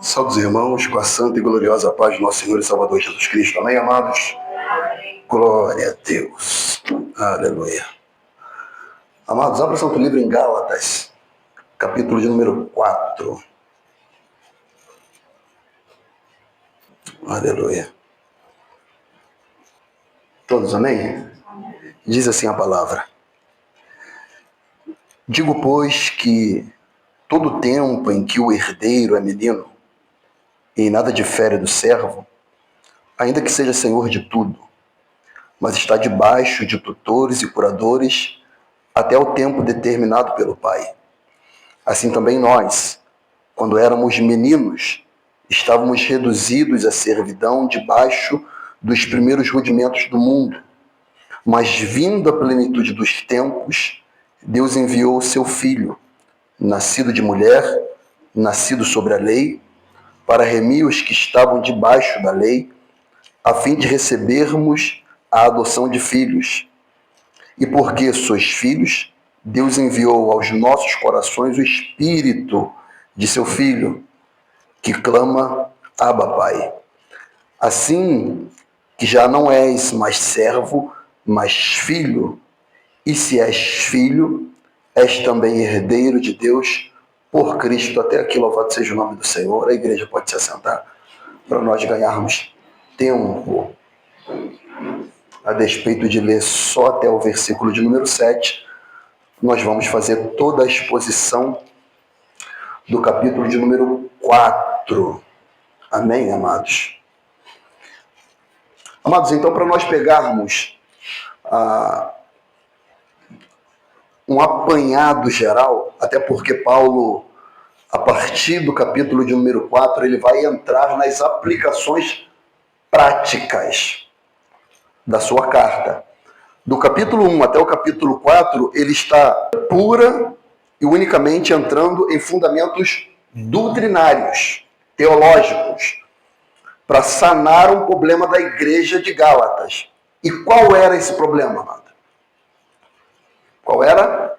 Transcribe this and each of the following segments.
Salve os irmãos, com a santa e gloriosa paz do nosso Senhor e Salvador Jesus Cristo. Amém, amados? Amém. Glória a Deus. Aleluia. Amados, abra o Santo Livro em Gálatas, capítulo de número 4. Aleluia. Todos, amém? Diz assim a palavra. Digo, pois, que todo tempo em que o herdeiro é menino, e em nada difere do servo, ainda que seja senhor de tudo, mas está debaixo de tutores e curadores até o tempo determinado pelo Pai. Assim também nós, quando éramos meninos, estávamos reduzidos à servidão debaixo dos primeiros rudimentos do mundo. Mas vindo a plenitude dos tempos, Deus enviou o seu Filho, nascido de mulher, nascido sobre a lei, para remir os que estavam debaixo da lei, a fim de recebermos a adoção de filhos. E porque sois filhos, Deus enviou aos nossos corações o Espírito de seu Filho, que clama, Abba, Pai. Assim que já não és mais servo, mas filho, e se és filho, és também herdeiro de Deus por Cristo. Até aqui, louvado seja o nome do Senhor. A igreja pode se assentar para nós ganharmos tempo, a despeito de ler só até o versículo de número 7, nós vamos fazer toda a exposição do capítulo de número 4. Amém, amados? Amados, então, para nós pegarmos um apanhado geral, até porque Paulo, a partir do capítulo de número 4, ele vai entrar nas aplicações práticas da sua carta. Do capítulo 1 até o capítulo 4, ele está pura e unicamente entrando em fundamentos doutrinários, teológicos, para sanar um problema da igreja de Gálatas. E qual era esse problema, amado? Qual era?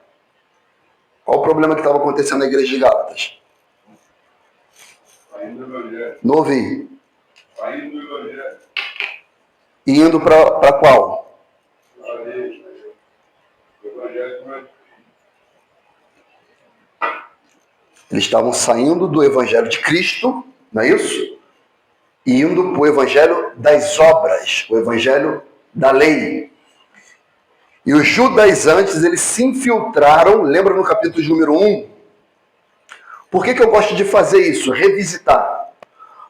Qual o problema que estava acontecendo na igreja de Gálatas? Não ouvi. Indo para qual? Eles estavam saindo do evangelho de Cristo, não é isso? E indo para o evangelho das obras, o evangelho da lei. E os judaizantes, eles se infiltraram, lembra no capítulo de número 1? Por que eu gosto de fazer isso? Revisitar.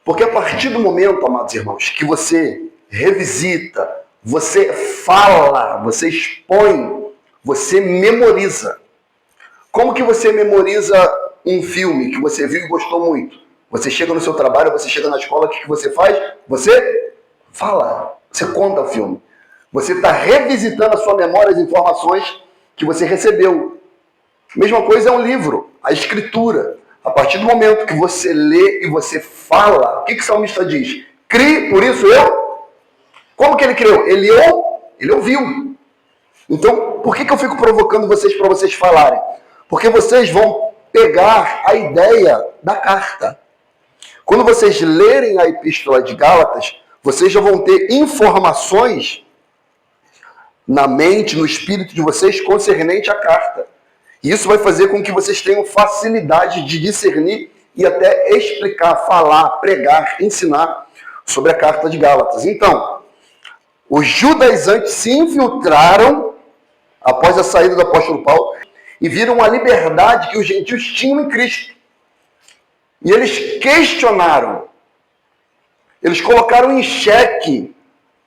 Porque a partir do momento, amados irmãos, que você revisita, você fala, você expõe, você memoriza. Como que você memoriza um filme que você viu e gostou muito? Você chega no seu trabalho, você chega na escola, o que você faz? Você fala, você conta o filme. Você está revisitando a sua memória as informações que você recebeu. Mesma coisa é um livro, a escritura. A partir do momento que você lê e você fala, o que o salmista diz? Crie, por isso eu... Como que ele criou? Ele ouviu. Então, por que eu fico provocando vocês para vocês falarem? Porque vocês vão pegar a ideia da carta. Quando vocês lerem a Epístola de Gálatas, vocês já vão ter informações na mente, no espírito de vocês concernente à carta. E isso vai fazer com que vocês tenham facilidade de discernir e até explicar, falar, pregar, ensinar sobre a carta de Gálatas. Então, os judaizantes se infiltraram após a saída do apóstolo Paulo e viram a liberdade que os gentios tinham em Cristo. E eles questionaram, eles colocaram em xeque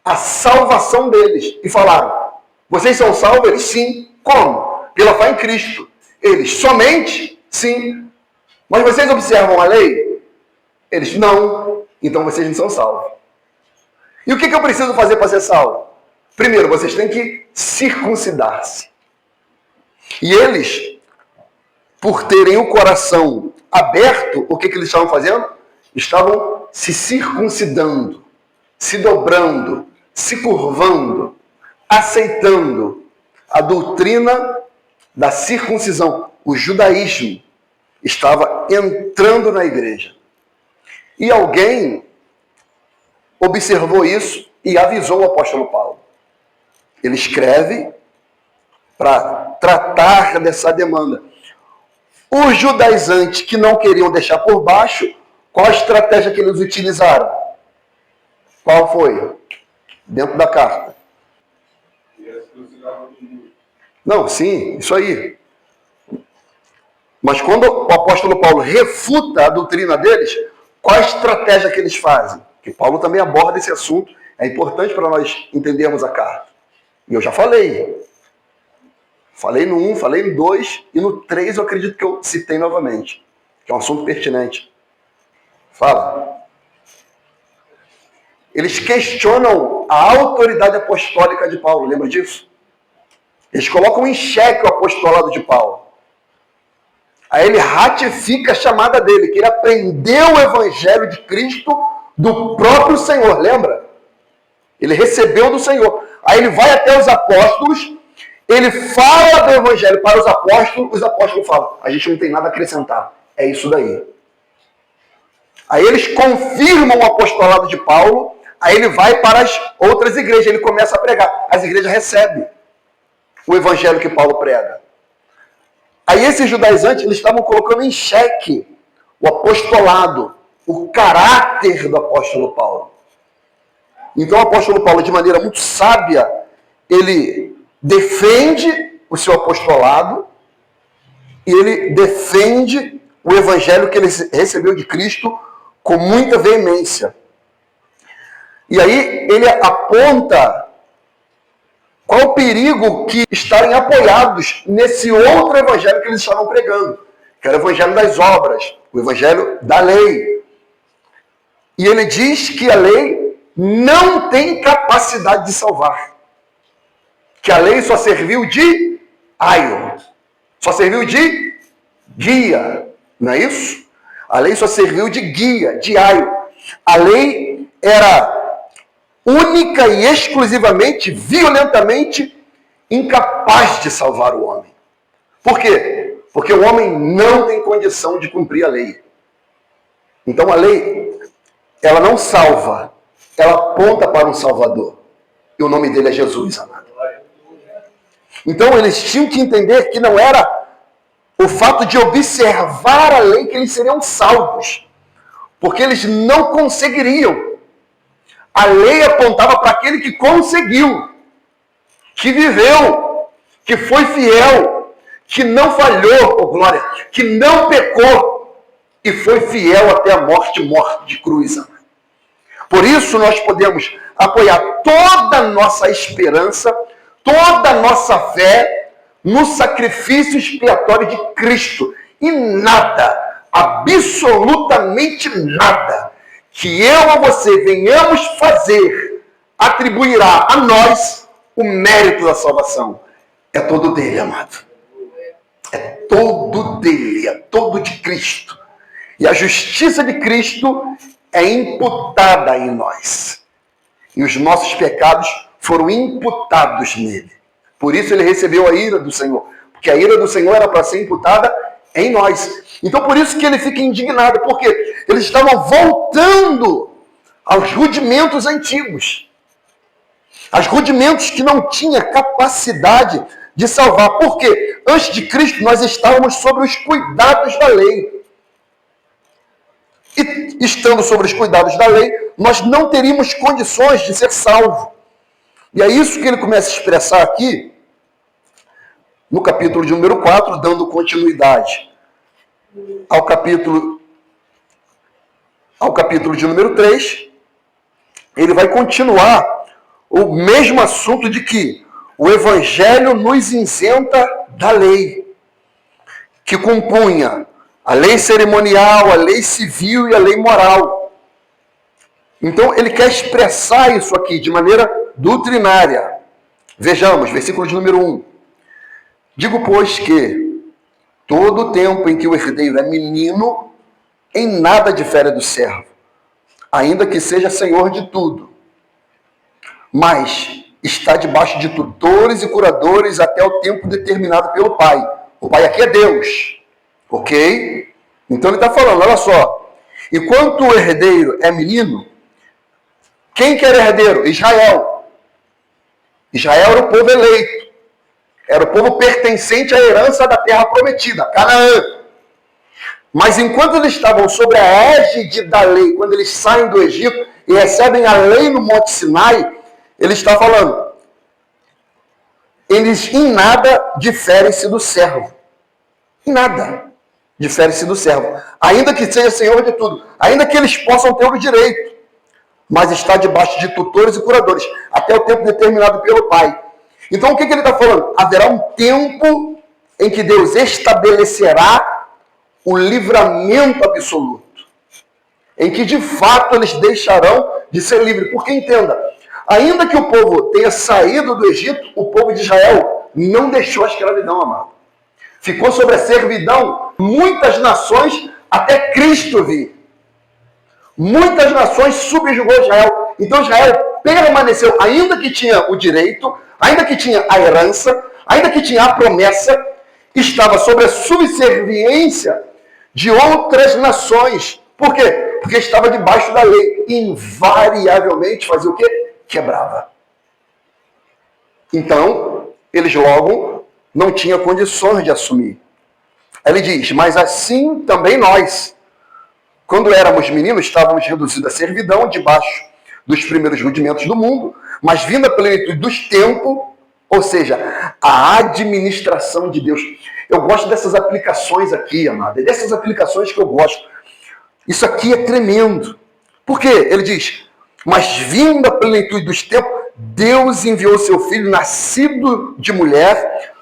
a salvação deles e falaram: vocês são salvos? Eles sim. Como? Pela fé em Cristo. Eles somente? Sim. Mas vocês observam a lei? Eles não. Então vocês não são salvos. E o que eu preciso fazer para ser salvo? Primeiro, vocês têm que circuncidar-se. E eles, por terem o coração aberto, o que eles estavam fazendo? Estavam se circuncidando, se dobrando, se curvando, aceitando a doutrina da circuncisão. O judaísmo estava entrando na igreja. E alguém observou isso e avisou o apóstolo Paulo. Ele escreve para tratar dessa demanda. Os judaizantes que não queriam deixar por baixo, qual a estratégia que eles utilizaram? Qual foi? Dentro da carta. Não, sim, isso aí. Mas quando o apóstolo Paulo refuta a doutrina deles, qual a estratégia que eles fazem? Que Paulo também aborda esse assunto, é importante para nós entendermos a carta. E eu já falei. Falei no 1, falei no 2 e no 3 eu acredito que eu citei novamente. Que é um assunto pertinente. Fala. Eles questionam a autoridade apostólica de Paulo, lembra disso? Eles colocam em xeque o apostolado de Paulo. Aí ele ratifica a chamada dele, que ele aprendeu o evangelho de Cristo do próprio Senhor, lembra? Ele recebeu do Senhor. Aí ele vai até os apóstolos, ele fala do evangelho para os apóstolos falam, a gente não tem nada a acrescentar, é isso daí. Aí eles confirmam o apostolado de Paulo, aí ele vai para as outras igrejas, ele começa a pregar. As igrejas recebem o evangelho que Paulo prega. Aí esses judaizantes, eles estavam colocando em xeque o apostolado, o caráter do apóstolo Paulo. Então o apóstolo Paulo, de maneira muito sábia, ele defende o seu apostolado e ele defende o evangelho que ele recebeu de Cristo com muita veemência. E aí ele aponta qual o perigo que estarem apoiados nesse outro evangelho que eles estavam pregando, que era o evangelho das obras, o evangelho da lei. E ele diz que a lei não tem capacidade de salvar. Que a lei só serviu de aio, só serviu de guia, não é isso? A lei só serviu de guia, de aio. A lei era única e exclusivamente, violentamente incapaz de salvar o homem. Por quê? Porque o homem não tem condição de cumprir a lei. Então a lei, ela não salva, ela aponta para um Salvador. E o nome dele é Jesus, amado. Então eles tinham que entender que não era o fato de observar a lei que eles seriam salvos. Porque eles não conseguiriam. A lei apontava para aquele que conseguiu, que viveu, que foi fiel, que não falhou, oh glória, que não pecou e foi fiel até a morte de cruz. Por isso nós podemos apoiar toda a nossa esperança, toda a nossa fé no sacrifício expiatório de Cristo. E nada, absolutamente nada, que eu ou você venhamos fazer, atribuirá a nós o mérito da salvação. É todo dele, amado. É todo dele, é todo de Cristo. E a justiça de Cristo é imputada em nós. E os nossos pecados foram imputados nele. Por isso ele recebeu a ira do Senhor. Porque a ira do Senhor era para ser imputada em nós. Então por isso que ele fica indignado. Porque eles estavam voltando aos rudimentos antigos. Aos rudimentos que não tinha capacidade de salvar. Porque antes de Cristo nós estávamos sob os cuidados da lei. E estando sobre os cuidados da lei, nós não teríamos condições de ser salvos. E é isso que ele começa a expressar aqui, no capítulo de número 4, dando continuidade ao capítulo de número 3. Ele vai continuar o mesmo assunto de que o Evangelho nos isenta da lei, que compunha a lei cerimonial, a lei civil e a lei moral. Então, ele quer expressar isso aqui de maneira doutrinária. Vejamos, versículo de número 1. Digo, pois, que todo o tempo em que o herdeiro é menino, em nada difere do servo, ainda que seja senhor de tudo. Mas está debaixo de tutores e curadores até o tempo determinado pelo Pai. O Pai aqui é Deus. Ok? Então ele está falando, olha só. Enquanto o herdeiro é menino, quem que era herdeiro? Israel. Israel era o povo eleito. Era o povo pertencente à herança da terra prometida, Canaã. Mas enquanto eles estavam sobre a égide da lei, quando eles saem do Egito e recebem a lei no Monte Sinai, ele está falando, eles em nada diferem-se do servo. Em nada difere-se do servo. Ainda que seja senhor de tudo, ainda que eles possam ter o direito, mas está debaixo de tutores e curadores, até o tempo determinado pelo Pai. Então o que ele está falando? Haverá um tempo em que Deus estabelecerá o livramento absoluto, em que de fato eles deixarão de ser livres. Porque entenda, ainda que o povo tenha saído do Egito, o povo de Israel não deixou a escravidão, amado. Ficou sobre a servidão muitas nações até Cristo vir. Muitas nações subjugou Israel. Então Israel permaneceu, ainda que tinha o direito, ainda que tinha a herança, ainda que tinha a promessa, estava sob a subserviência de outras nações. Por quê? Porque estava debaixo da lei. Invariavelmente fazia o quê? Quebrava. Então, eles logo não tinham condições de assumir. Ele diz, mas assim também nós, quando éramos meninos, estávamos reduzidos à servidão, debaixo dos primeiros rudimentos do mundo, mas vindo a plenitude dos tempos, ou seja, a administração de Deus. Eu gosto dessas aplicações aqui, amado, é dessas aplicações que eu gosto. Isso aqui é tremendo. Por quê? Ele diz, mas vindo a plenitude dos tempos, Deus enviou seu Filho, nascido de mulher,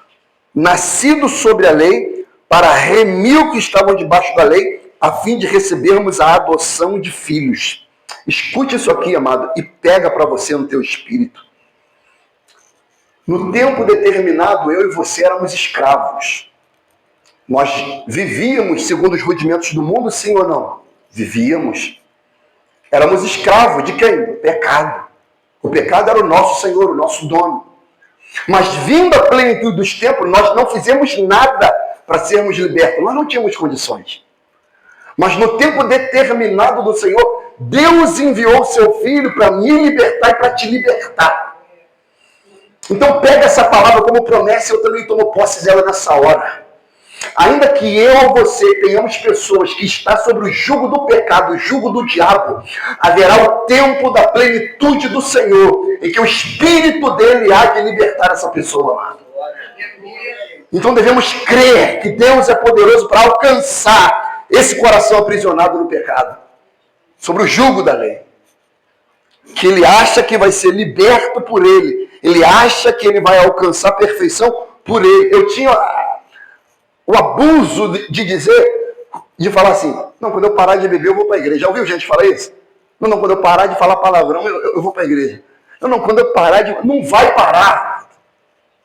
nascido sobre a lei, para remir o que estavam debaixo da lei, a fim de recebermos a adoção de filhos. Escute isso aqui, amado, e pega para você no teu espírito. No tempo determinado, eu e você éramos escravos. Nós vivíamos segundo os rudimentos do mundo, sim ou não? Vivíamos. Éramos escravos de quem? Do pecado. O pecado era o nosso Senhor, o nosso dono. Mas vindo a plenitude dos tempos, nós não fizemos nada para sermos libertos. Nós não tínhamos condições. Mas no tempo determinado do Senhor, Deus enviou o seu Filho para me libertar e para te libertar. Então pega essa palavra como promessa e eu também tomo posse dela nessa hora. Ainda que eu ou você tenhamos pessoas que estão sobre o jugo do pecado, o jugo do diabo, haverá o tempo da plenitude do Senhor, em que o Espírito dele há de libertar essa pessoa, amado. Então devemos crer que Deus é poderoso para alcançar esse coração aprisionado no pecado, sobre o jugo da lei. Que ele acha que vai ser liberto por ele, ele acha que ele vai alcançar a perfeição por ele. Eu tinha o abuso de dizer, de falar assim, não, quando eu parar de beber eu vou para a igreja. Já ouviu gente falar isso? Não, quando eu parar de falar palavrão eu vou para a igreja. Não, quando eu parar de... Não vai parar.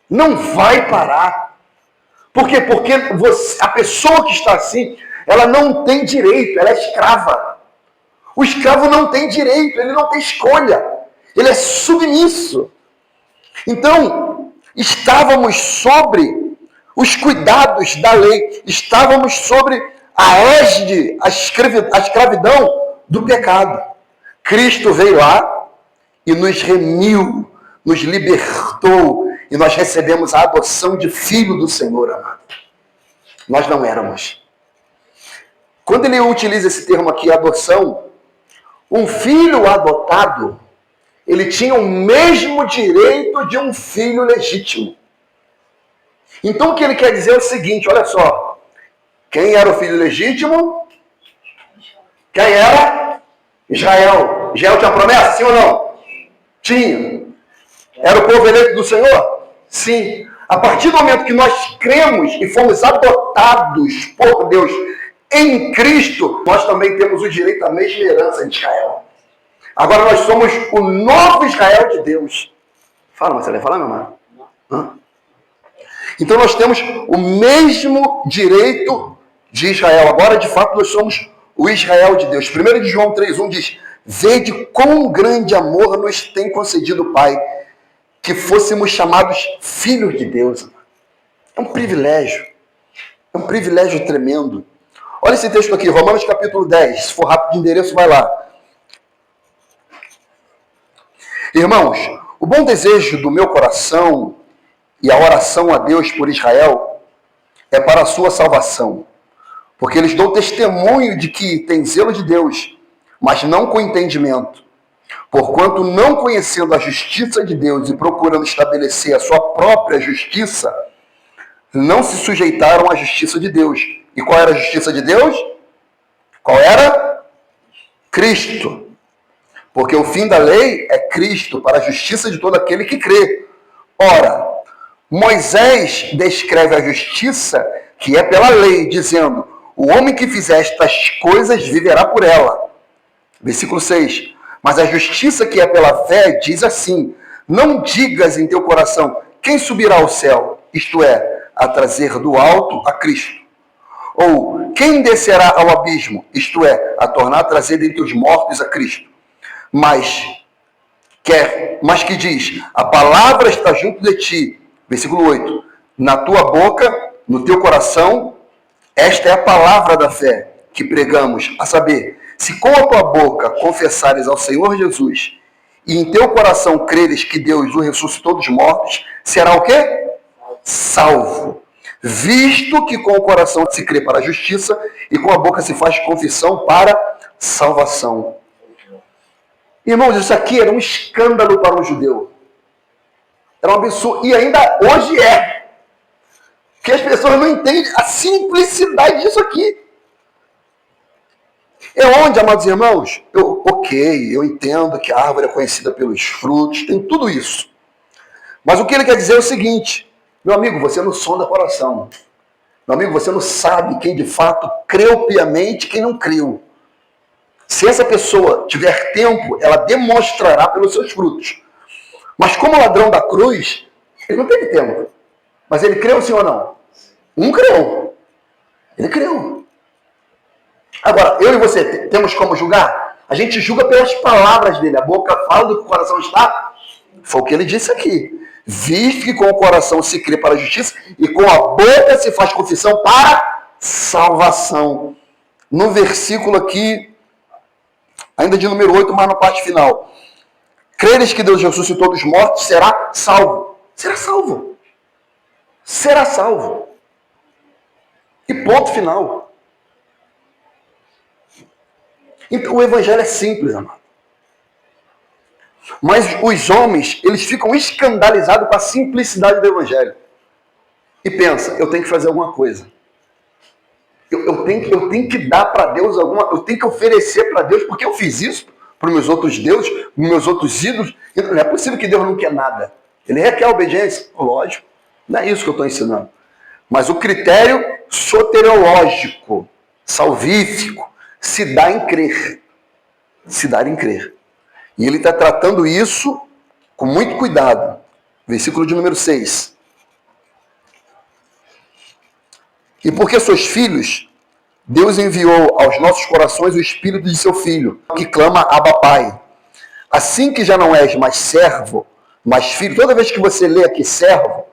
Não vai parar. Por quê? Porque a pessoa que está assim, ela não tem direito, ela é escrava. O escravo não tem direito, ele não tem escolha. Ele é submisso. Então, estávamos sobre os cuidados da lei, estávamos sobre a égide, a escravidão do pecado. Cristo veio lá e nos remiu, nos libertou, e nós recebemos a adoção de filho do Senhor, amado. Nós não éramos. Quando ele utiliza esse termo aqui, adoção, um filho adotado, ele tinha o mesmo direito de um filho legítimo. Então o que ele quer dizer é o seguinte, olha só. Quem era o filho legítimo? Quem era? Israel. Israel tinha promessa, sim ou não? Tinha. Era o povo eleito do Senhor? Sim. A partir do momento que nós cremos e fomos adotados por Deus em Cristo, nós também temos o direito à mesma herança de Israel. Agora nós somos o novo Israel de Deus. Fala, Marcelo, fala, meu irmão. Hã? Então nós temos o mesmo direito de Israel. Agora, de fato, nós somos o Israel de Deus. 1 de João 3,1 diz, vede quão grande amor nos tem concedido o Pai, que fôssemos chamados filhos de Deus. É um privilégio tremendo. Olha esse texto aqui, Romanos capítulo 10. Se for rápido de endereço, vai lá. Irmãos, o bom desejo do meu coração e a oração a Deus por Israel é para a sua salvação, porque eles dão testemunho de que têm zelo de Deus, mas não com entendimento. Porquanto, não conhecendo a justiça de Deus e procurando estabelecer a sua própria justiça, não se sujeitaram à justiça de Deus. E qual era a justiça de Deus? Qual era? Cristo. Porque o fim da lei é Cristo, para a justiça de todo aquele que crê. Ora, Moisés descreve a justiça que é pela lei, dizendo: o homem que fizer estas coisas viverá por ela. Versículo 6. Mas a justiça que é pela fé diz assim: não digas em teu coração, quem subirá ao céu? Isto é, a trazer do alto a Cristo. Ou, quem descerá ao abismo? Isto é, a tornar a trazer dentre os mortos a Cristo. Mas que diz, a palavra está junto de ti. Versículo 8. Na tua boca, no teu coração, esta é a palavra da fé que pregamos, a saber, se com a tua boca confessares ao Senhor Jesus e em teu coração creres que Deus o ressuscitou dos mortos, será o quê? Salvo. Visto que com o coração se crê para a justiça e com a boca se faz confissão para salvação. Irmãos, isso aqui era um escândalo para um judeu. Era um absurdo. E ainda hoje é. Que as pessoas não entendem a simplicidade disso aqui. É onde, amados irmãos, eu entendo que a árvore é conhecida pelos frutos, tem tudo isso. Mas o que ele quer dizer é o seguinte: meu amigo, você não sonda coração. Meu amigo, você não sabe quem de fato creu piamente e quem não creu. Se essa pessoa tiver tempo, ela demonstrará pelos seus frutos. Mas como ladrão da cruz, ele não teve tempo. Mas ele creu sim ou não? Um creu. Ele creu. Agora, eu e você temos como julgar? A gente julga pelas palavras dele. A boca fala do que o coração está. Foi o que ele disse aqui. Visto que com o coração se crê para a justiça e com a boca se faz confissão para salvação. No versículo aqui, ainda de número 8, mas na parte final. Creres que Deus ressuscitou dos mortos, será salvo. Será salvo. Será salvo. E ponto final. Então, o evangelho é simples, amado. Mas os homens, eles ficam escandalizados com a simplicidade do evangelho. E pensa, eu tenho que fazer alguma coisa. Eu tenho que dar para Deus alguma... Eu tenho que oferecer para Deus, porque eu fiz isso para os meus outros deuses, para os meus outros ídolos. Não é possível que Deus não quer nada. Ele requer obediência. Lógico. Não é isso que eu estou ensinando. Mas o critério soteriológico, salvífico, se dá em crer. Se dá em crer. E ele está tratando isso com muito cuidado. Versículo de número 6. E porque sois filhos, Deus enviou aos nossos corações o Espírito de seu Filho, que clama Abba Pai. Assim que já não és mais servo, mas filho. Toda vez que você lê aqui servo,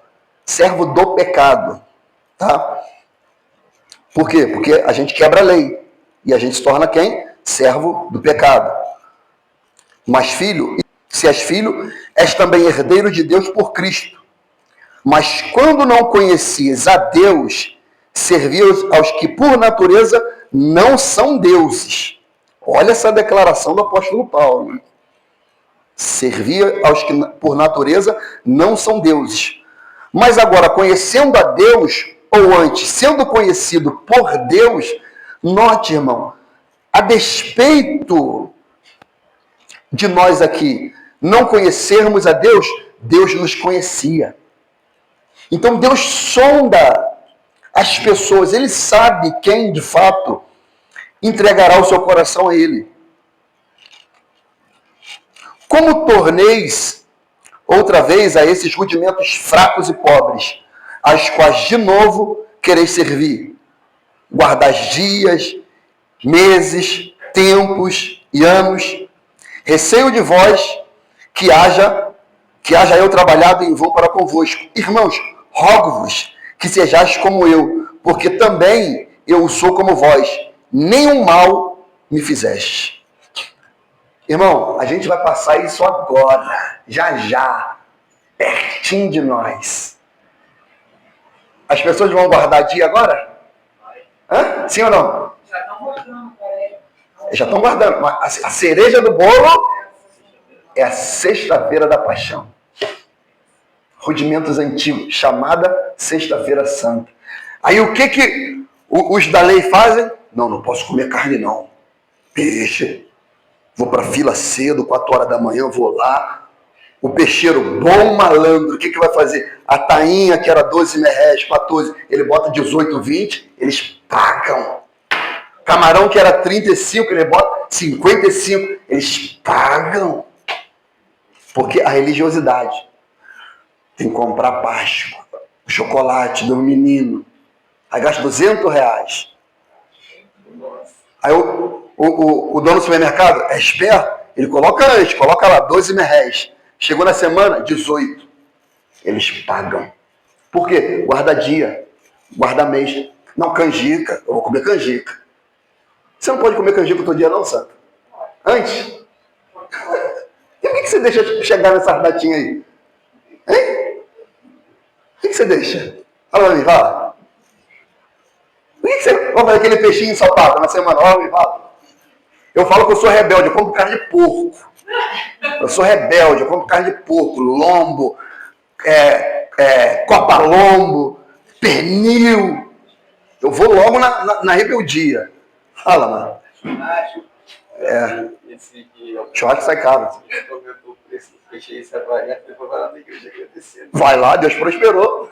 servo do pecado. Tá? Por quê? Porque a gente quebra a lei. E a gente se torna quem? Servo do pecado. Mas filho, se és filho, és também herdeiro de Deus por Cristo. Mas quando não conhecias a Deus, servias aos que por natureza não são deuses. Olha essa declaração do apóstolo Paulo. Né? Servia aos que por natureza não são deuses. Mas agora, conhecendo a Deus, ou antes, sendo conhecido por Deus, note, irmão, a despeito de nós aqui não conhecermos a Deus, Deus nos conhecia. Então Deus sonda as pessoas, Ele sabe quem de fato entregará o seu coração a Ele. Como torneis outra vez a esses rudimentos fracos e pobres, as quais de novo quereis servir? Guardar dias, meses, tempos e anos. Receio de vós que haja eu trabalhado em vão para convosco. Irmãos, rogo-vos que sejais como eu, porque também eu sou como vós, nenhum mal me fizeste. Irmão, a gente vai passar isso agora, já, pertinho de nós. As pessoas vão guardar dia agora? Hã? Sim ou não? Já estão guardando. Já estão guardando. A cereja do bolo é a sexta-feira da paixão. Rudimentos antigos, chamada Sexta-feira Santa. Aí o que os da lei fazem? Não posso comer carne não. Peixe. Vou para fila cedo, 4 horas da manhã, vou lá. O peixeiro, bom malandro, o que vai fazer? A tainha, que era 12 merréis, 14, ele bota 18, 20, eles pagam. Camarão, que era 35, ele bota 55, eles pagam. Porque a religiosidade tem que comprar Páscoa, o chocolate do menino. Aí gasta R$200. Aí o dono do supermercado é esperto, ele coloca antes, coloca lá 12 merréis. Chegou na semana, 18. Eles pagam. Por quê? Guarda dia, guarda mês. Não, canjica, eu vou comer canjica. Você não pode comer canjica todo dia não, Santo? Antes? E por que você deixa chegar nessas datinhas aí? Hein? Por que você deixa? Fala pra mim, fala. Por que você vai fazer aquele peixinho ensopado na semana? Fala pra mim, fala. Eu falo que eu sou rebelde, eu compro carne de porco. Eu sou rebelde, eu compro carne de porco, lombo, copa-lombo, pernil. Eu vou logo na rebeldia. Fala, mano. Churrasco sai caro. Vai lá, Deus prosperou.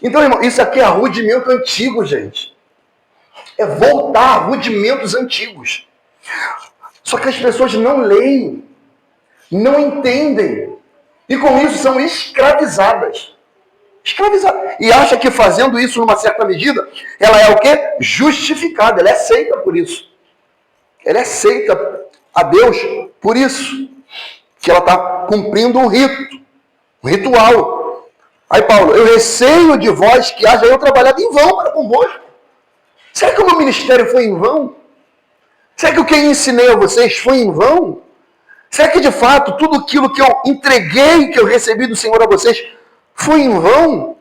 Então, irmão, isso aqui é rudimento antigo, gente. É voltar a rudimentos antigos. Só que as pessoas não leem, não entendem. E com isso são escravizadas. E acha que fazendo isso numa certa medida, ela é o quê? Justificada, ela é aceita por isso. Ela é aceita a Deus por isso. Que ela está cumprindo um rito, um ritual. Aí Paulo, eu receio de vós que haja eu trabalhado em vão para convosco. Será que o meu ministério foi em vão? Será que o que eu ensinei a vocês foi em vão? Será que de fato tudo aquilo que eu entreguei, que eu recebi do Senhor a vocês, foi em vão?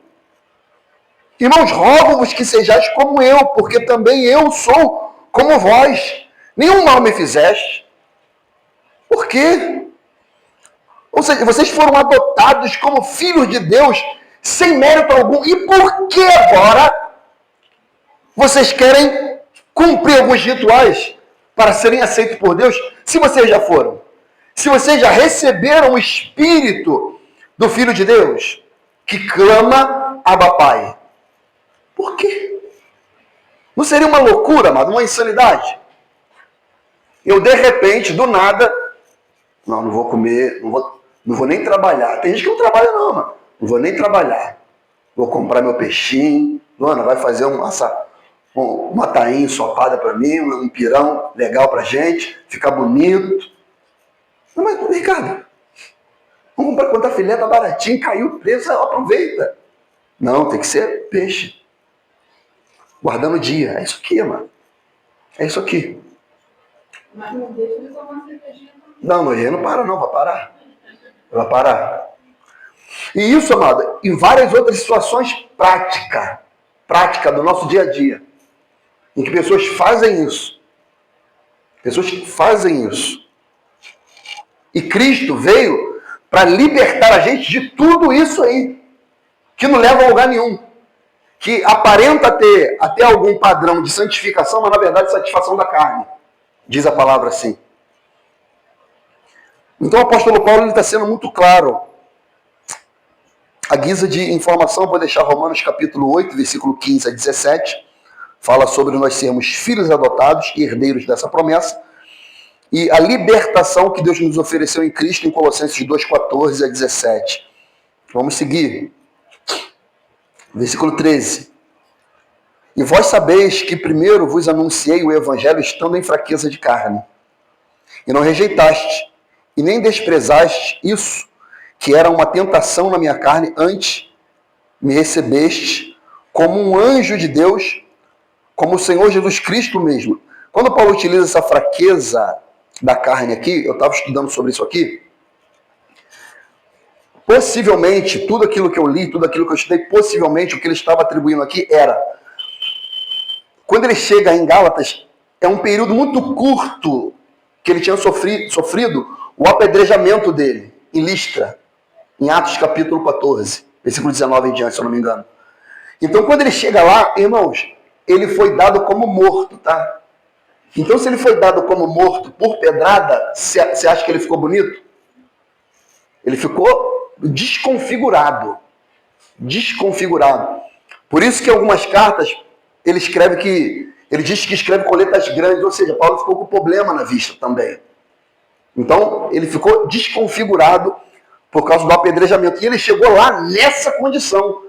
Irmãos, rogo-vos que sejais como eu, porque também eu sou como vós. Nenhum mal me fizeste. Por quê? Ou seja, vocês foram adotados como filhos de Deus, sem mérito algum. E por que agora vocês querem cumprir alguns rituais para serem aceitos por Deus, se vocês já foram? Se vocês já receberam o Espírito do Filho de Deus, que clama Abba Pai. Por quê? Não seria uma loucura, amado? Uma insanidade? Eu, de repente, do nada, não vou comer, não vou nem trabalhar. Tem gente que não trabalha não, mano. Não vou nem trabalhar. Vou comprar meu peixinho. Luana, vai fazer uma tainha ensopada para mim, um pirão legal pra gente, ficar bonito. Não, mas, Ricardo, vamos comprar quanto a filé tá baratinho, caiu o preço, aproveita. Não, tem que ser peixe. Guardando o dia. É isso aqui, mano. É isso aqui. Mas não deixa de tomar cervejinha. Não, não para não, vai parar. Vai parar. E isso, amado, em várias outras situações prática do nosso dia a dia, em que pessoas fazem isso. Pessoas fazem isso. E Cristo veio para libertar a gente de tudo isso aí, que não leva a lugar nenhum. Que aparenta ter até algum padrão de santificação, mas na verdade satisfação da carne. Diz a palavra assim. Então o apóstolo Paulo está sendo muito claro. A guisa de informação, vou deixar Romanos capítulo 8, versículo 15 a 17. Fala sobre nós sermos filhos adotados e herdeiros dessa promessa. E a libertação que Deus nos ofereceu em Cristo em Colossenses 2, 14 a 17. Vamos seguir. Versículo 13. E vós sabeis que primeiro vos anunciei o evangelho estando em fraqueza de carne. E não rejeitaste, e nem desprezaste isso, que era uma tentação na minha carne, antes me recebeste como um anjo de Deus, como o Senhor Jesus Cristo mesmo. Quando Paulo utiliza essa fraqueza da carne aqui, eu estava estudando sobre isso aqui, possivelmente, tudo aquilo que eu li, tudo aquilo que eu estudei, possivelmente o que ele estava atribuindo aqui era, quando ele chega em Gálatas, é um período muito curto que ele tinha sofrido o apedrejamento dele, em Listra, em Atos capítulo 14, versículo 19 em diante, se eu não me engano. Então, quando ele chega lá, irmãos, ele foi dado como morto, tá? Então, se ele foi dado como morto por pedrada, você acha que ele ficou bonito? Ele ficou desconfigurado. Desconfigurado. Por isso que em algumas cartas ele diz que escreve com letras grandes, ou seja, Paulo ficou com problema na vista também. Então, ele ficou desconfigurado por causa do apedrejamento. E ele chegou lá nessa condição.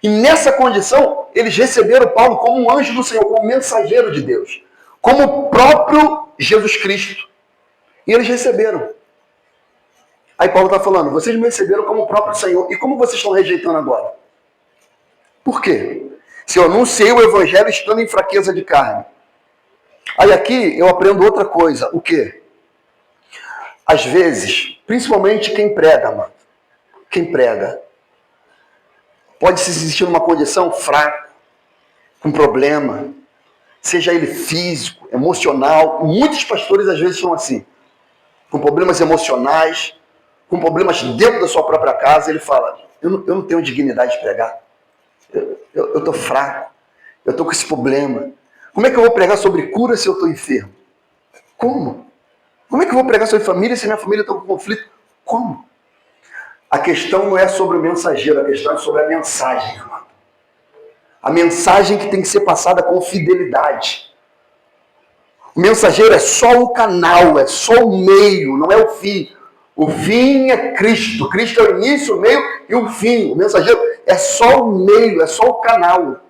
E nessa condição, eles receberam Paulo como um anjo do Senhor, como um mensageiro de Deus, como o próprio Jesus Cristo. E eles receberam. Aí Paulo está falando, vocês me receberam como o próprio Senhor. E como vocês estão rejeitando agora? Por quê? Se eu anunciei o evangelho estando em fraqueza de carne. Aí aqui eu aprendo outra coisa. O quê? Às vezes, principalmente quem prega, mano. Quem prega pode se sentir numa condição fraca, com problema, seja ele físico, emocional. Muitos pastores às vezes são assim, com problemas emocionais, com problemas dentro da sua própria casa. Ele fala, eu não tenho dignidade de pregar, eu estou fraco, eu estou com esse problema. Como é que eu vou pregar sobre cura se eu estou enfermo? Como? Como é que eu vou pregar sobre família se minha família está com conflito? Como? A questão não é sobre o mensageiro, a questão é sobre a mensagem, amado. A mensagem que tem que ser passada com fidelidade. O mensageiro é só o canal, é só o meio, não é o fim. O fim é Cristo. Cristo é o início, o meio e o fim. O mensageiro é só o meio, é só o canal.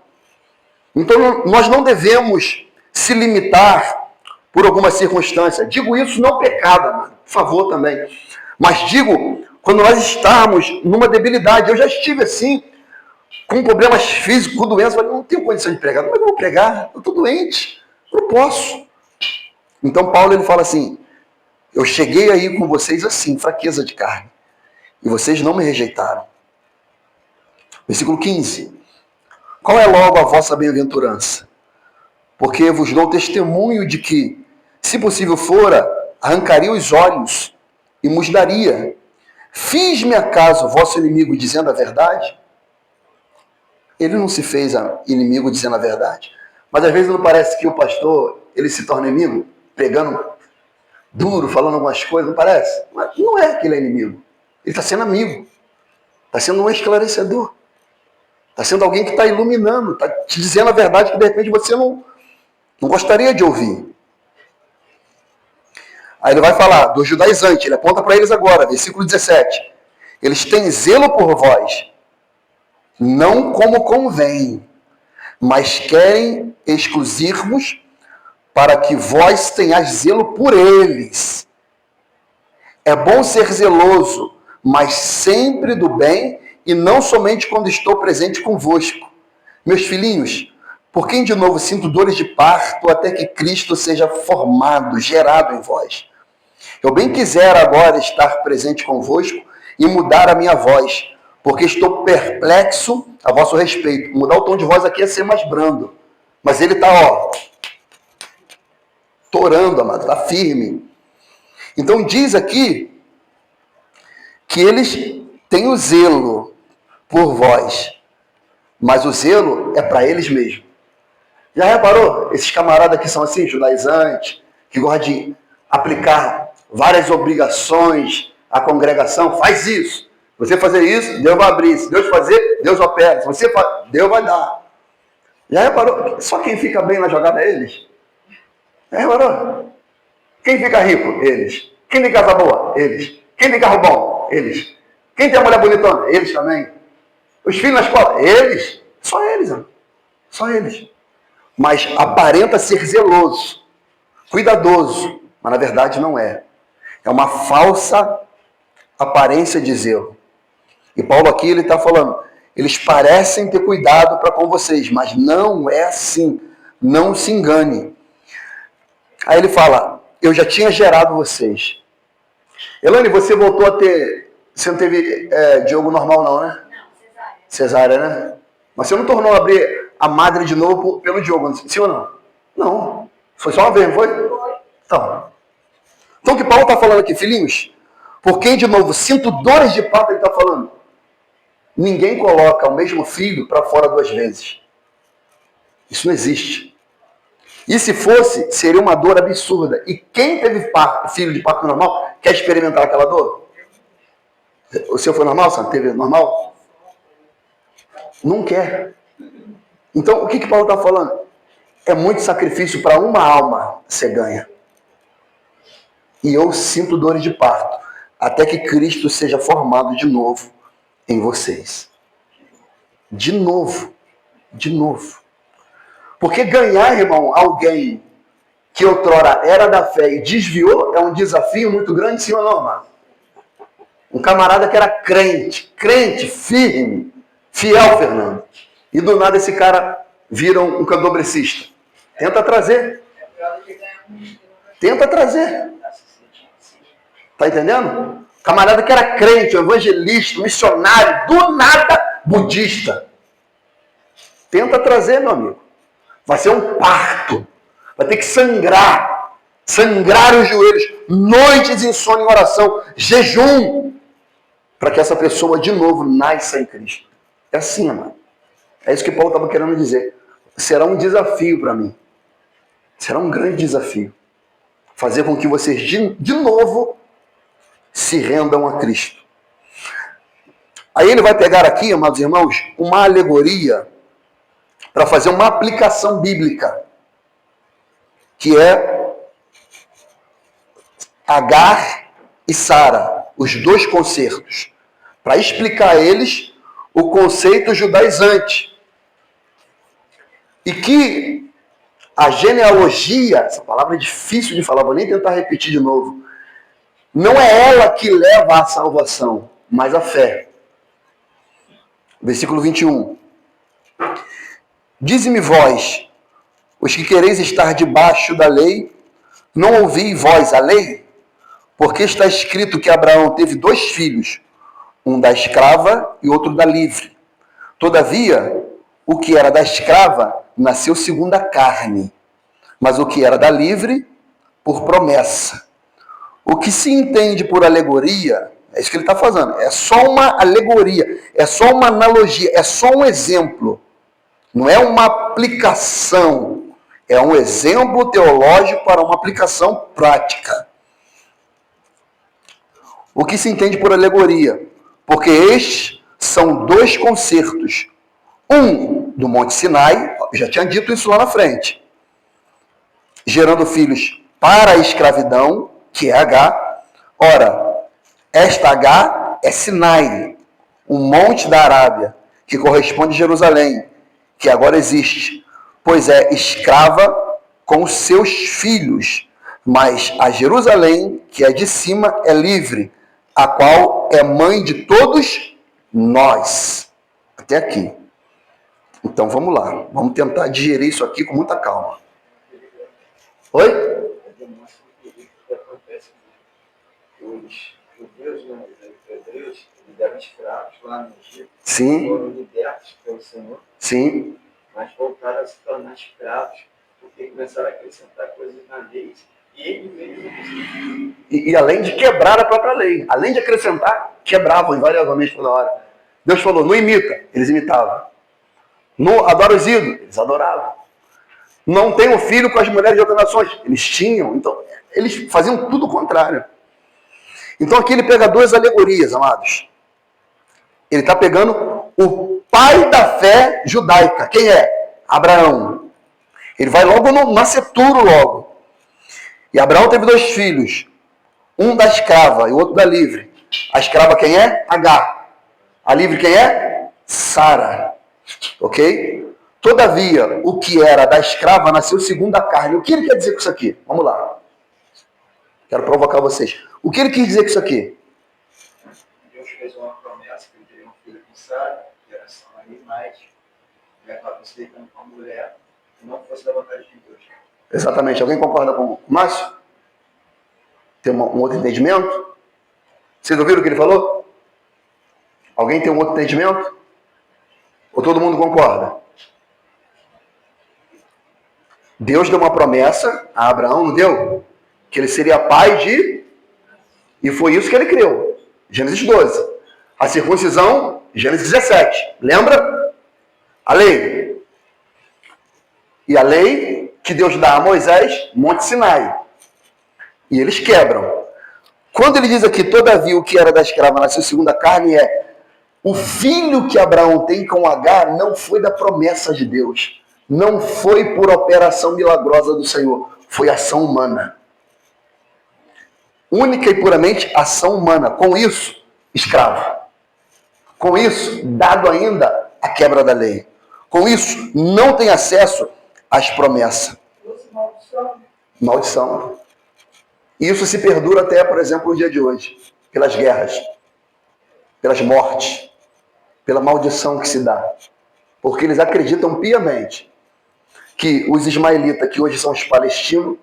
Então nós não devemos se limitar por alguma circunstância. Digo isso não pecado, amado, por favor também. Mas digo, quando nós estamos numa debilidade, eu já estive assim, com problemas físicos, com doença, eu não tenho condição de pregar. Como é que eu vou pregar? Eu estou doente, não posso. Então Paulo ele fala assim, eu cheguei aí com vocês assim, fraqueza de carne, e vocês não me rejeitaram. Versículo 15. Qual é logo a vossa bem-aventurança? Porque vos dou testemunho de que, se possível fora, arrancaria os olhos e vos daria. Fiz-me acaso vosso inimigo dizendo a verdade? Ele não se fez inimigo dizendo a verdade. Mas às vezes não parece que o pastor ele se torna inimigo, pregando duro, falando algumas coisas, não parece? Mas não é que ele é inimigo. Ele está sendo amigo. Está sendo um esclarecedor. Está sendo alguém que está iluminando, está te dizendo a verdade que de repente você não gostaria de ouvir. Aí ele vai falar dos judaizantes, ele aponta para eles agora, versículo 17. Eles têm zelo por vós, não como convém, mas querem exclusir-vos para que vós tenhais zelo por eles. É bom ser zeloso, mas sempre do bem e não somente quando estou presente convosco. Meus filhinhos, por quem de novo sinto dores de parto até que Cristo seja formado, gerado em vós. Eu bem quisera agora estar presente convosco e mudar a minha voz, porque estou perplexo a vosso respeito. Mudar o tom de voz aqui é ser mais brando. Mas ele está, torando, amado, está firme. Então diz aqui que eles têm o zelo por vós, mas o zelo é para eles mesmos. Já reparou? Esses camaradas que são assim, judaizantes, que gostam de aplicar várias obrigações à congregação, faz isso. Você fazer isso, Deus vai abrir. Se Deus fazer, Deus opera. Se você fazer, Deus vai dar. Já reparou? Só quem fica bem na jogada é eles. Já reparou? Quem fica rico? Eles. Quem tem casa boa? Eles. Quem tem carro bom? Eles. Quem tem a mulher bonitona? Eles também. Os filhos na escola? Eles. Só eles, mano. Só eles. Mas aparenta ser zeloso, cuidadoso, mas na verdade não é. É uma falsa aparência de zelo. E Paulo aqui ele está falando, Eles parecem ter cuidado para com vocês, mas não é assim. Não se engane. Aí ele fala, eu já tinha gerado vocês. Elane, você voltou a ter... Você não teve Diogo normal não, né? Não, Cesárea, né? Mas você não tornou abrir a madre de novo pelo Diogo, sim ou não? Não. Foi só uma vez, não foi? Então o que Paulo está falando aqui, filhinhos? Por quem, de novo, sinto dores de parto, ele está falando. Ninguém coloca o mesmo filho para fora 2 vezes. Isso não existe. E se fosse, seria uma dor absurda. E quem teve filho de parto normal, quer experimentar aquela dor? O seu foi normal, Sandro? Teve normal? Não quer. Então, o que Paulo está falando? É muito sacrifício para uma alma você ganha. E eu sinto dores de parto, até que Cristo seja formado de novo em vocês. De novo. De novo. Porque ganhar, irmão, alguém que outrora era da fé e desviou é um desafio muito grande, sim ou não, mano? Um camarada que era crente, firme, fiel, Fernando. E do nada esse cara vira um candomblessista. Tenta trazer. Tenta trazer. Tá entendendo? Camarada que era crente, evangelista, missionário, do nada budista. Tenta trazer, meu amigo. Vai ser um parto. Vai ter que sangrar. Sangrar os joelhos. Noites de insônia em oração. Jejum. Para que essa pessoa de novo nasça em Cristo. É assim, mano. É isso que Paulo estava querendo dizer. Será um desafio para mim. Será um grande desafio. Fazer com que vocês de novo se rendam a Cristo. Aí ele vai pegar aqui, amados irmãos, uma alegoria para fazer uma aplicação bíblica, que é Agar e Sara, os 2 concertos, para explicar a eles o conceito judaizante. E que a genealogia, essa palavra é difícil de falar, vou nem tentar repetir de novo, não é ela que leva à salvação, mas a fé. Versículo 21. Dize-me vós, os que quereis estar debaixo da lei, não ouvi vós a lei? Porque está escrito que Abraão teve 2 filhos, um da escrava e outro da livre. Todavia, o que era da escrava nasceu segundo a carne, mas o que era da livre, por promessa. O que se entende por alegoria, é isso que ele está fazendo, é só uma alegoria, é só uma analogia, é só um exemplo. Não é uma aplicação, é um exemplo teológico para uma aplicação prática. O que se entende por alegoria? Porque estes são 2 concertos. Um do Monte Sinai, já tinha dito isso lá na frente, gerando filhos para a escravidão, que é H. Ora, esta H é Sinai, um monte da Arábia, que corresponde a Jerusalém, que agora existe, pois é escrava com seus filhos, mas a Jerusalém, que é de cima, é livre, a qual é mãe de todos nós. Até aqui. Então vamos lá, vamos tentar digerir isso aqui com muita calma. Oi? Os judeus, né, os hebreus, eles eram escravos lá no Egito. Sim. Foram libertos pelo Senhor. Sim. Mas voltaram a se tornar escravos, porque começaram a acrescentar coisas na lei. E ele mesmo. E além de quebrar a própria lei, além de acrescentar, quebravam invariavelmente toda hora. Deus falou, não imita, eles imitavam. Não adora os ídolos, eles adoravam. Não tenham filho com as mulheres de outras nações, eles tinham. Então, eles faziam tudo o contrário. Então aqui ele pega 2 alegorias, amados. Ele está pegando o pai da fé judaica. Quem é? Abraão. Ele vai logo no nascituro logo. E Abraão teve 2 filhos. Um da escrava e o outro da livre. A escrava quem é? Agar. A livre quem é? Sara. Ok? Todavia, o que era da escrava nasceu segundo a carne. O que ele quer dizer com isso aqui? Vamos lá. Quero provocar vocês. O que ele quis dizer com isso aqui? Deus fez uma promessa que ele teria um filho com Sara, geração vez mais vai estar aceitando com a mulher que não fosse da vontade de Deus. Exatamente. Alguém concorda com o Márcio? Tem um outro entendimento? Vocês ouviram o que ele falou? Alguém tem um outro entendimento? Ou todo mundo concorda? Deus deu uma promessa a Abraão, não deu? Que ele seria pai de... E foi isso que ele creu. Gênesis 12. A circuncisão, Gênesis 17. Lembra? A lei. E a lei que Deus dá a Moisés, Monte Sinai. E eles quebram. Quando ele diz aqui, todavia o que era da escrava nasceu segundo a carne, o filho que Abraão tem com Agar não foi da promessa de Deus. Não foi por operação milagrosa do Senhor. Foi ação humana. Única e puramente ação humana. Com isso, escravo. Com isso, dado ainda a quebra da lei. Com isso, não tem acesso às promessas. Maldição. Isso se perdura até, por exemplo, o dia de hoje. Pelas guerras. Pelas mortes. Pela maldição que se dá. Porque eles acreditam piamente que os ismaelitas, que hoje são os palestinos,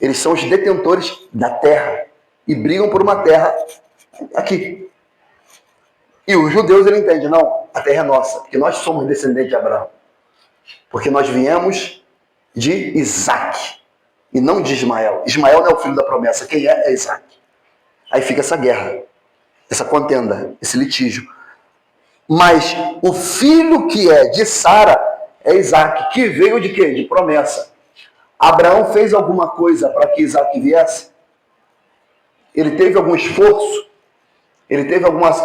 eles são os detentores da terra. E brigam por uma terra aqui. E os judeus, ele entende, não, a terra é nossa, porque nós somos descendentes de Abraão. Porque nós viemos de Isaac, e não de Ismael. Ismael não é o filho da promessa, quem é Isaac. Aí fica essa guerra, essa contenda, esse litígio. Mas o filho que é de Sara é Isaac, que veio de quê? De promessa. Abraão fez alguma coisa para que Isaac viesse? Ele teve algum esforço? Ele teve algumas...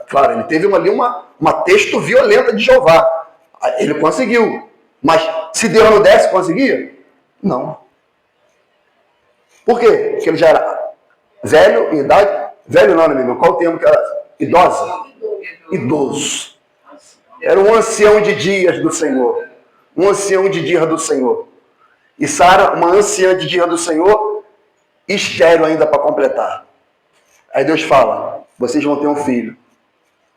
Claro, ele teve ali uma texto violenta de Jeová. Ele conseguiu. Mas se Deus não desse, conseguia? Não. Por quê? Porque ele já era velho, em idade... Velho não, meu irmão. Qual o termo que era? Idosa? Idoso. Era um ancião de dias do Senhor. Um ancião de dias do Senhor. E Sara, uma anciã de dias do Senhor... estéril ainda para completar. Aí Deus fala, vocês vão ter um filho.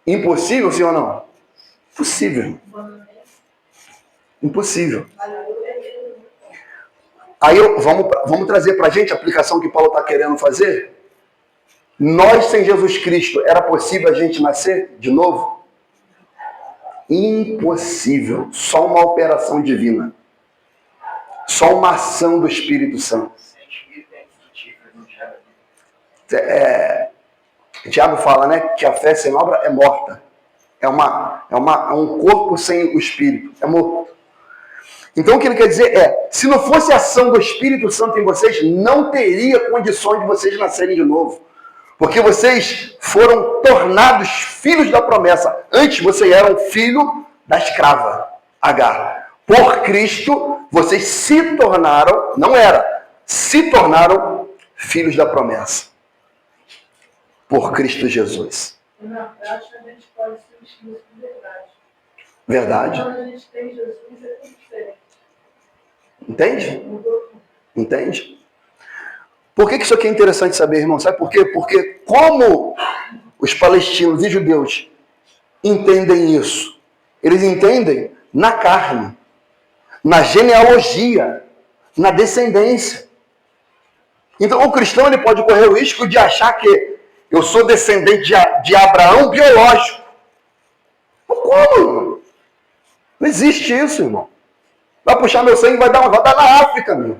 Impossível, sim ou não? Possível. Impossível. Aí vamos trazer para a gente a aplicação que Paulo está querendo fazer. Nós, sem Jesus Cristo, era possível a gente nascer de novo? Impossível. Só uma operação divina. Só uma ação do Espírito Santo. Tiago fala, né, que a fé sem obra é morta. É um corpo sem o Espírito. É morto. Então o que ele quer dizer é, se não fosse a ação do Espírito Santo em vocês, não teria condições de vocês nascerem de novo. Porque vocês foram tornados filhos da promessa. Antes você era um filho da escrava, Agar. Por Cristo, vocês se tornaram, se tornaram filhos da promessa. Por Cristo Jesus. E na prática a gente pode substituir isso por verdade. Verdade. Quando a gente tem Jesus, é tudo diferente. Entende? Entende? Por que isso aqui é interessante saber, irmão? Sabe por quê? Porque como os palestinos e judeus entendem isso? Eles entendem na carne, na genealogia, na descendência. Então o cristão ele pode correr o risco de achar que eu sou descendente de Abraão biológico. Mas como, irmão? Não existe isso, irmão. Vai puxar meu sangue, vai dar na África, meu.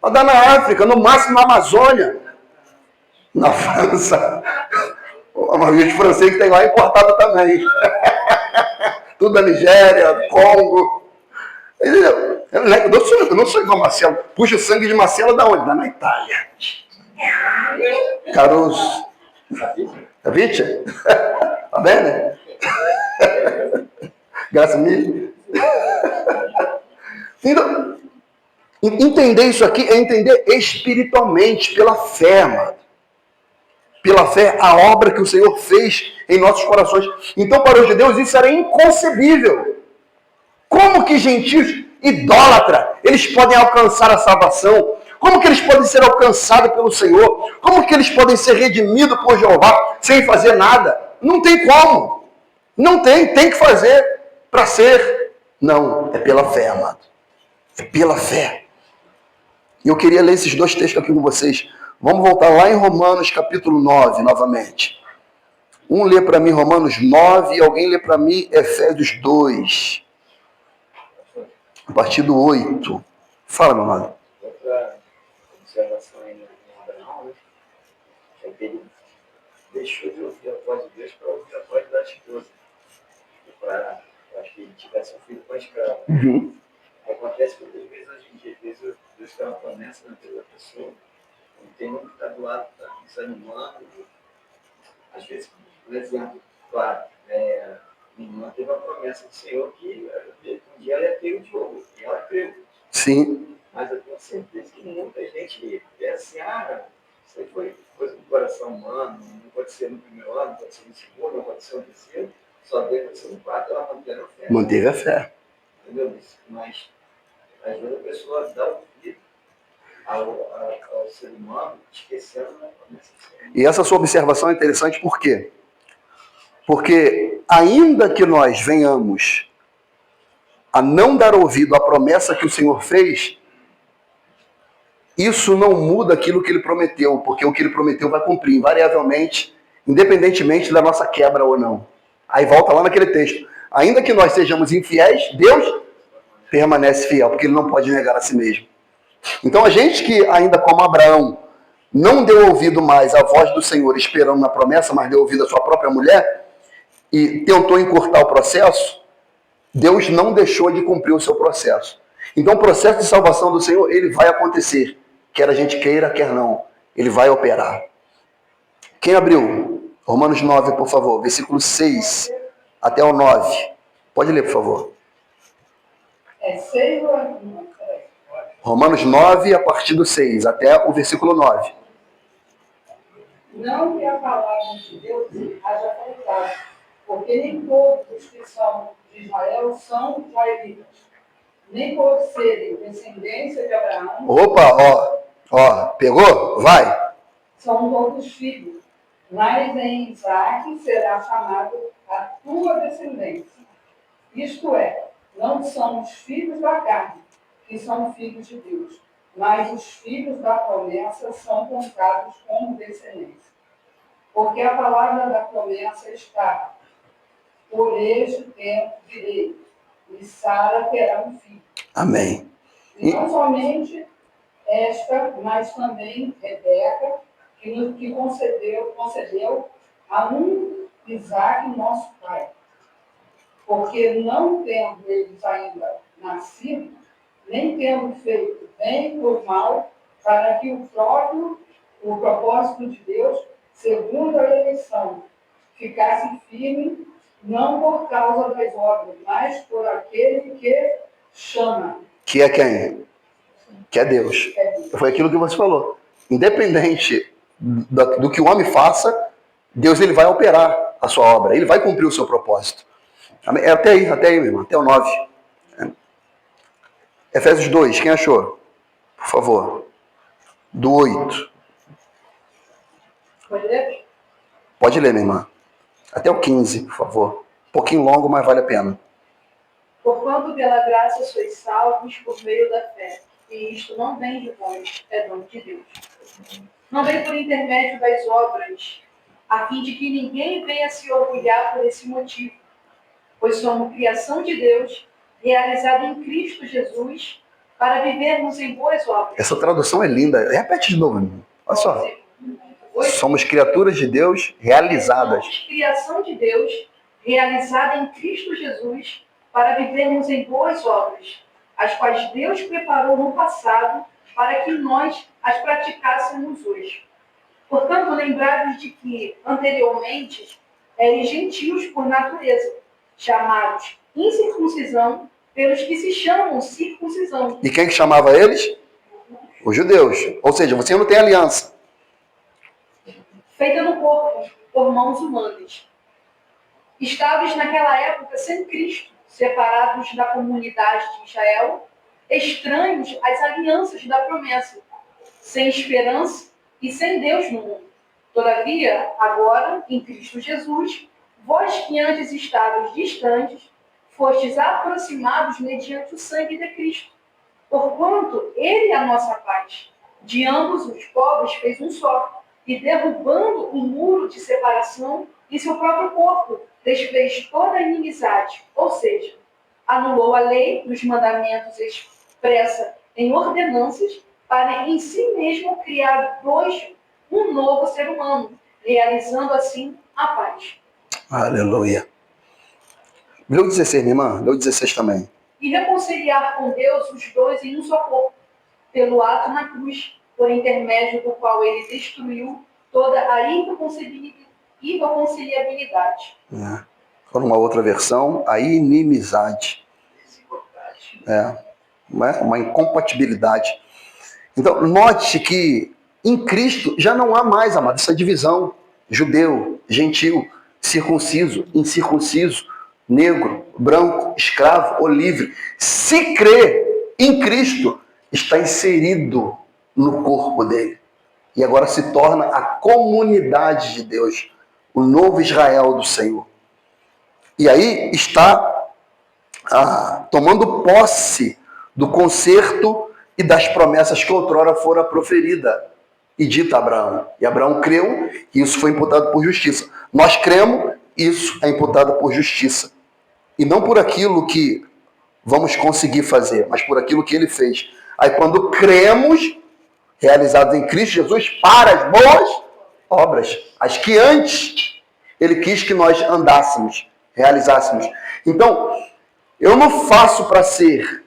Vai dar na África, no máximo na Amazônia. Na França. Os franceses que tem lá é importado também. Tudo da Nigéria, Congo. Entendeu? Eu não sou igual Marcelo. Puxa o sangue de Marcelo da onde? Na Itália. Caruso. Capite? Tá bem, né? Graças a mim. Então, entender isso aqui é entender espiritualmente, pela fé, amado. Pela fé, a obra que o Senhor fez em nossos corações. Então, para os judeus, isso era inconcebível. Como que gentios idólatra, eles podem alcançar a salvação? Como que eles podem ser alcançados pelo Senhor? Como que eles podem ser redimidos por Jeová sem fazer nada? Não tem como. Não tem que fazer para ser. Não, é pela fé, amado. É pela fé. E eu queria ler esses dois textos aqui com vocês. Vamos voltar lá em Romanos capítulo 9, novamente. Um lê para mim Romanos 9 e alguém lê para mim Efésios 2. A partir do 8. Fala, meu amado. Outra observação aí no Abraão, né? É que ele deixou de ouvir a voz de Deus para ouvir a voz da esposa. Para que ele tivesse um filho com a escrava. Acontece que muitas vezes hoje em dia, às vezes Deus tem uma promessa na vida da pessoa, e tem um que está do lado, está desanimando. Às vezes, por exemplo, claro, minha irmã teve uma promessa do Senhor que um dia ela ia ter o Diogo, e ela creu. Sim. Mas eu tenho certeza que muita gente pensa assim, isso aí foi coisa do coração humano, não pode ser no primeiro ano, não pode ser no segundo, não pode ser no terceiro, só deve acontecer no quarto, ela manteve a fé. Manteve a fé. Entendeu? Mas às vezes a pessoa dá ouvido ao ser humano, esquecendo a promessa do Senhor. E essa sua observação é interessante por quê? Porque ainda que nós venhamos a não dar ouvido à promessa que o Senhor fez, isso não muda aquilo que ele prometeu, porque o que ele prometeu vai cumprir invariavelmente, independentemente da nossa quebra ou não. Aí volta lá naquele texto. Ainda que nós sejamos infiéis, Deus permanece fiel, porque ele não pode negar a si mesmo. Então a gente que ainda como Abraão não deu ouvido mais à voz do Senhor esperando na promessa, mas deu ouvido à sua própria mulher e tentou encurtar o processo, Deus não deixou de cumprir o seu processo. Então o processo de salvação do Senhor, ele vai acontecer. Quer a gente queira, quer não. Ele vai operar. Quem abriu? Romanos 9, por favor. Versículo 6 até o 9. Pode ler, por favor. É 6 ou 1? Romanos 9, a partir do 6 até o versículo 9. Não que a palavra de Deus haja faltado, porque nem todos os que são de Israel são israelitas, nem por serem descendência de Abraão. Opa, pegou? Vai. São todos filhos, mas em Isaac será chamado a tua descendência. Isto é, não são os filhos da carne, que são filhos de Deus, mas os filhos da promessa são contados como descendência. Porque a palavra da promessa está, por este tempo direi, e Sara terá um filho. Amém. E não somente esta, mas também Rebeca, que concedeu a um Isaque, nosso pai. Porque não tendo eles ainda nascido, nem tendo feito bem ou mal, para que o propósito de Deus, segundo a eleição, ficasse firme, não por causa das obras, mas por aquele que chama. Que é quem? Que é Deus. Foi aquilo que você falou. Independente do que o homem faça, Deus ele vai operar a sua obra. Ele vai cumprir o seu propósito. É até aí, meu irmão. Até o 9. Efésios 2, quem achou? Por favor. Do 8. Pode ler? Pode ler, minha irmã. Até o 15, por favor. Um pouquinho longo, mas vale a pena. Porquanto pela graça sois salvos por meio da fé, e isto não vem de vós, é dom de Deus. Não vem por intermédio das obras, a fim de que ninguém venha se orgulhar por esse motivo, pois somos criação de Deus, realizada em Cristo Jesus, para vivermos em boas obras. Essa tradução é linda. Repete de novo, meu irmão. Olha só. Somos criaturas de Deus realizadas. Somos criação de Deus, realizada em Cristo Jesus, para vivermos em boas obras, as quais Deus preparou no passado para que nós as praticássemos hoje. Portanto, lembrados de que, anteriormente, eram gentios por natureza, chamados incircuncisão pelos que se chamam circuncisão. E quem que chamava eles? Os judeus. Ou seja, você não tem aliança. Feita no corpo, por mãos humanas. Estáveis naquela época sem Cristo, separados da comunidade de Israel, estranhos às alianças da promessa, sem esperança e sem Deus no mundo. Todavia, agora, em Cristo Jesus, Vós que antes estavais distantes, fostes aproximados mediante o sangue de Cristo. Porquanto ele é a nossa paz. De ambos os povos fez um só, e derrubando o muro de separação em seu próprio corpo, desfez toda a inimizade. Ou seja, anulou a lei dos mandamentos expressa em ordenanças, para em si mesmo criar um novo ser humano, realizando assim a paz. Aleluia. Leu 16, minha irmã? Leu 16 também. E reconciliar com Deus os dois em um só corpo, pelo ato na cruz, por intermédio do qual ele destruiu toda a irreconciliabilidade. Por uma outra versão, a inimizade. Uma incompatibilidade. Então, note que em Cristo já não há mais, amado, essa divisão. Judeu, gentil, circunciso, incircunciso, negro, branco, escravo ou livre. Se crê em Cristo, está inserido no corpo dele. E agora se torna a comunidade de Deus, o novo Israel do Senhor. E aí está tomando posse do concerto e das promessas que outrora fora proferida e dita a Abraão. E Abraão creu e isso foi imputado por justiça. Nós cremos, isso é imputado por justiça. E não por aquilo que vamos conseguir fazer, mas por aquilo que ele fez. Aí quando cremos, realizados em Cristo Jesus, para as boas obras, as que antes ele quis que nós andássemos, realizássemos. Então, eu não faço para ser.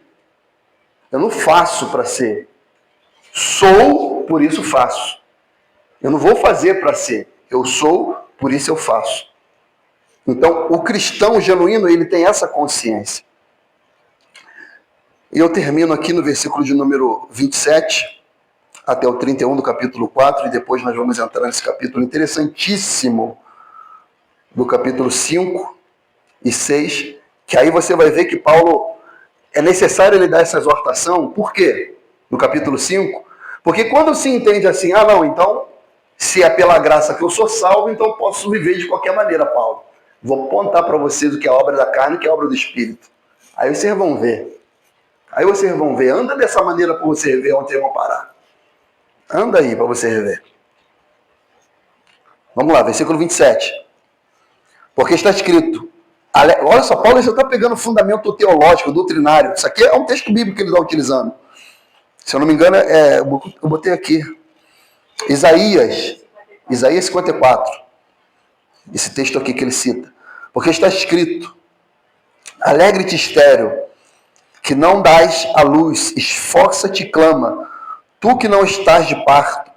Eu não faço para ser. Sou, por isso faço. Eu não vou fazer para ser. Eu sou, por isso eu faço. Então, o cristão genuíno, ele tem essa consciência. E eu termino aqui no versículo de número 27, até o 31 do capítulo 4, e depois nós vamos entrar nesse capítulo interessantíssimo, do capítulo 5 e 6, que aí você vai ver que Paulo, é necessário ele dar essa exortação. Por quê? No capítulo 5, porque quando se entende assim, não, então, se é pela graça que eu sou salvo, então eu posso viver de qualquer maneira, Paulo. Vou apontar para vocês o que é obra da carne e o que é obra do Espírito. Aí vocês vão ver. Anda dessa maneira para você ver onde vocês vão parar. Anda aí para você ver. Vamos lá, versículo 27. Porque está escrito, olha só, Paulo já está pegando fundamento teológico, doutrinário. Isso aqui é um texto bíblico que ele está utilizando. Se eu não me engano, eu botei aqui. Isaías 54. Esse texto aqui que ele cita. Porque está escrito, alegre-te, estéril, que não dás à luz, esforça-te e clama, tu que não estás de parto,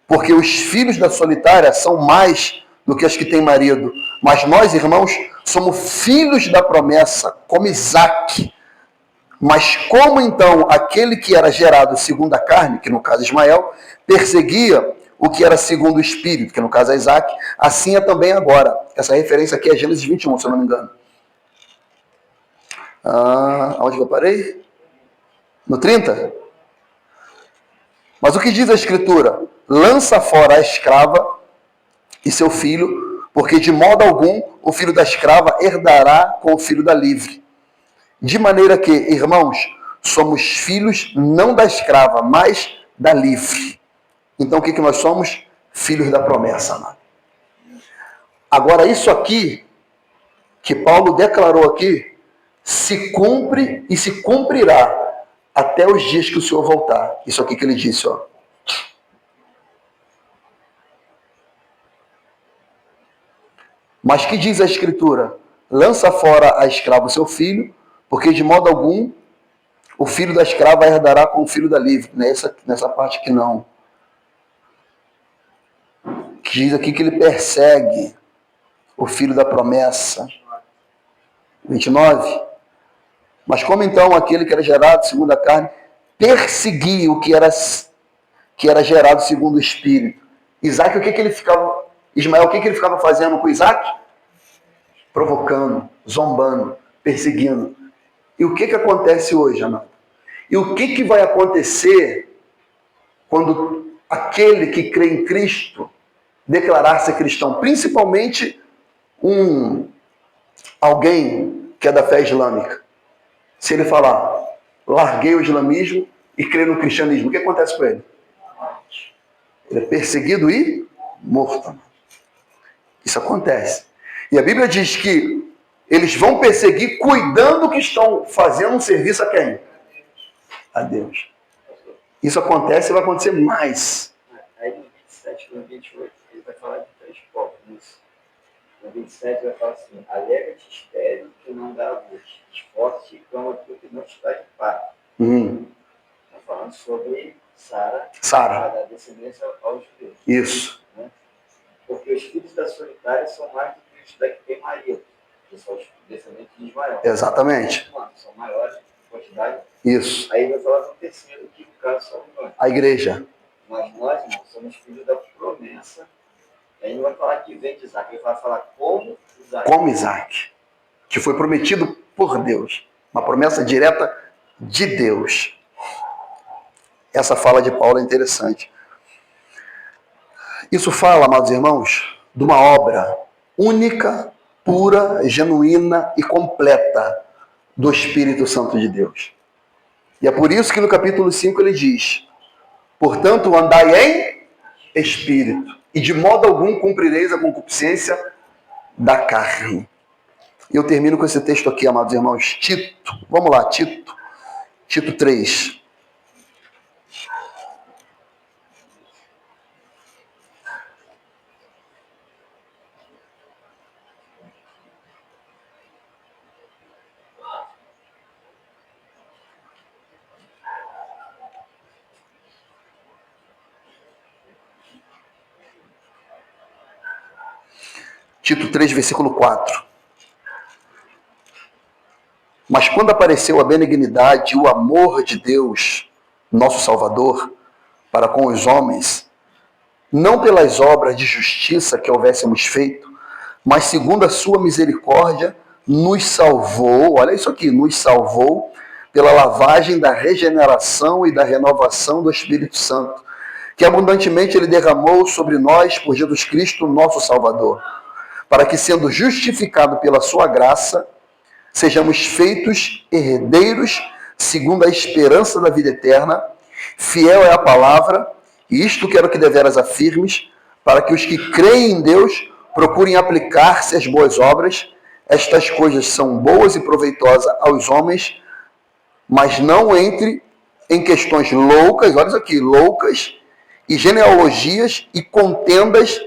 porque os filhos da solitária são mais do que os que têm marido. Mas nós, irmãos, somos filhos da promessa, como Isaque. Mas como então aquele que era gerado segundo a carne, que no caso é Ismael, perseguia o que era segundo o Espírito, que no caso é Isaque, assim é também agora. Essa referência aqui é Gênesis 21, se eu não me engano. Onde eu parei? No 30? Mas o que diz a Escritura? Lança fora a escrava e seu filho, porque de modo algum o filho da escrava herdará com o filho da livre. De maneira que, irmãos, somos filhos não da escrava, mas da livre. Então o que nós somos? Filhos da promessa, amado. Agora isso aqui, que Paulo declarou aqui, se cumpre e se cumprirá até os dias que o Senhor voltar. Isso aqui que ele disse, ó. Mas que diz a Escritura? Lança fora a escrava o seu filho, porque de modo algum o filho da escrava herdará com o filho da livre. Nessa parte aqui não. Que diz aqui que ele persegue o filho da promessa. 29. Mas como então aquele que era gerado segundo a carne perseguia o que era gerado segundo o Espírito? Isaac, Ismael, o que ele ficava fazendo com Isaac? Provocando, zombando, perseguindo. E o que acontece hoje, amado? E o que vai acontecer quando aquele que crê em Cristo declarar ser cristão, principalmente alguém que é da fé islâmica, se ele falar, larguei o islamismo e creio no cristianismo, o que acontece com ele? Ele é perseguido e morto. Isso acontece. E a Bíblia diz que eles vão perseguir cuidando que estão fazendo um serviço a quem? A Deus. Isso acontece e vai acontecer mais. Aí no 27 e no 28 ele vai falar de 3 povos. No 27 vai falar assim: alega-te estéril que não dá luz, esforce-te e clama tu que não está de parto. Está falando sobre Sara, da descendência aos judeus. Isso. Né? Porque os filhos da solitária são mais do que os da que tem marido, que são os descendentes de Ismael. Exatamente. São maiores em quantidade. Isso. Aí vai falar no terceiro, que no caso somos nós. A igreja. Mas nós, irmãos, somos filhos da promessa. Aí não vai falar que vem de Isaac, ele vai falar como Isaac. Como Isaac. Que foi prometido por Deus. Uma promessa direta de Deus. Essa fala de Paulo é interessante. Isso fala, amados irmãos, de uma obra única, pura, genuína e completa do Espírito Santo de Deus. E é por isso que no capítulo 5 ele diz: portanto, andai em espírito, e de modo algum cumprireis a concupiscência da carne. E eu termino com esse texto aqui, amados irmãos. Tito, vamos lá, Tito 3. Tito 3, versículo 4. Mas quando apareceu a benignidade e o amor de Deus, nosso Salvador, para com os homens, não pelas obras de justiça que houvéssemos feito, mas segundo a sua misericórdia, nos salvou, olha isso aqui, nos salvou pela lavagem da regeneração e da renovação do Espírito Santo, que abundantemente ele derramou sobre nós por Jesus Cristo, nosso Salvador, para que, sendo justificado pela sua graça, sejamos feitos herdeiros segundo a esperança da vida eterna. Fiel é a palavra, e isto quero que deveras afirmes, para que os que creem em Deus procurem aplicar-se às boas obras. Estas coisas são boas e proveitosas aos homens, mas não entre em questões loucas, olha isso aqui, loucas, e genealogias e contendas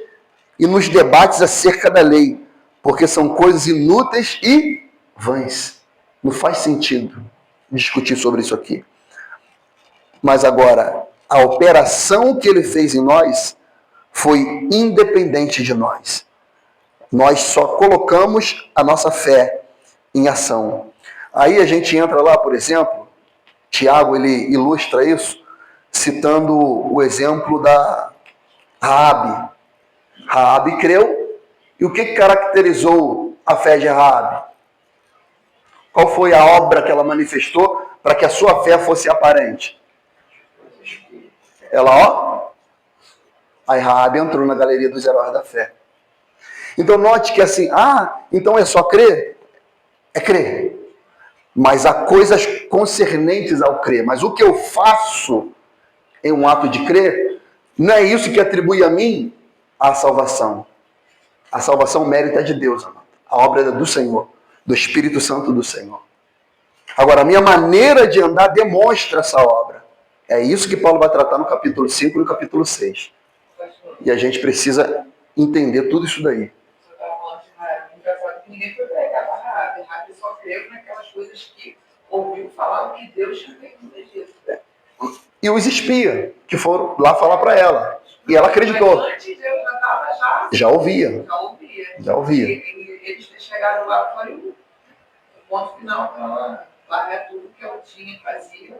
e nos debates acerca da lei, porque são coisas inúteis e vãs. Não faz sentido discutir sobre isso aqui. Mas agora, a operação que ele fez em nós foi independente de nós. Nós só colocamos a nossa fé em ação. Aí a gente entra lá, por exemplo, Tiago ele ilustra isso, citando o exemplo da Raabe. Raabe creu, e o que caracterizou a fé de Raabe? Qual foi a obra que ela manifestou para que a sua fé fosse aparente? Ela, aí Raabe entrou na galeria dos heróis da fé. Então note que assim, então é só crer? É crer. Mas há coisas concernentes ao crer. Mas o que eu faço em um ato de crer, não é isso que atribui a mim a salvação. A salvação mérito é de Deus, amado. A obra é do Senhor, do Espírito Santo do Senhor. Agora, a minha maneira de andar demonstra essa obra. É isso que Paulo vai tratar no capítulo 5 e no capítulo 6. E a gente precisa entender tudo isso daí. Você estava falando de Raabe, engraçado que ninguém foi pregar para Raabe. Raabe só creu naquelas coisas que ouviu falar o que Deus tinha feito no Egito. E os espias que foram lá falar para ela. E ela acreditou. Mas antes eu já estava Já ouvia. Já ouvia. E Eles chegaram lá, foi o ponto final para ela largar tudo que ela tinha e fazia.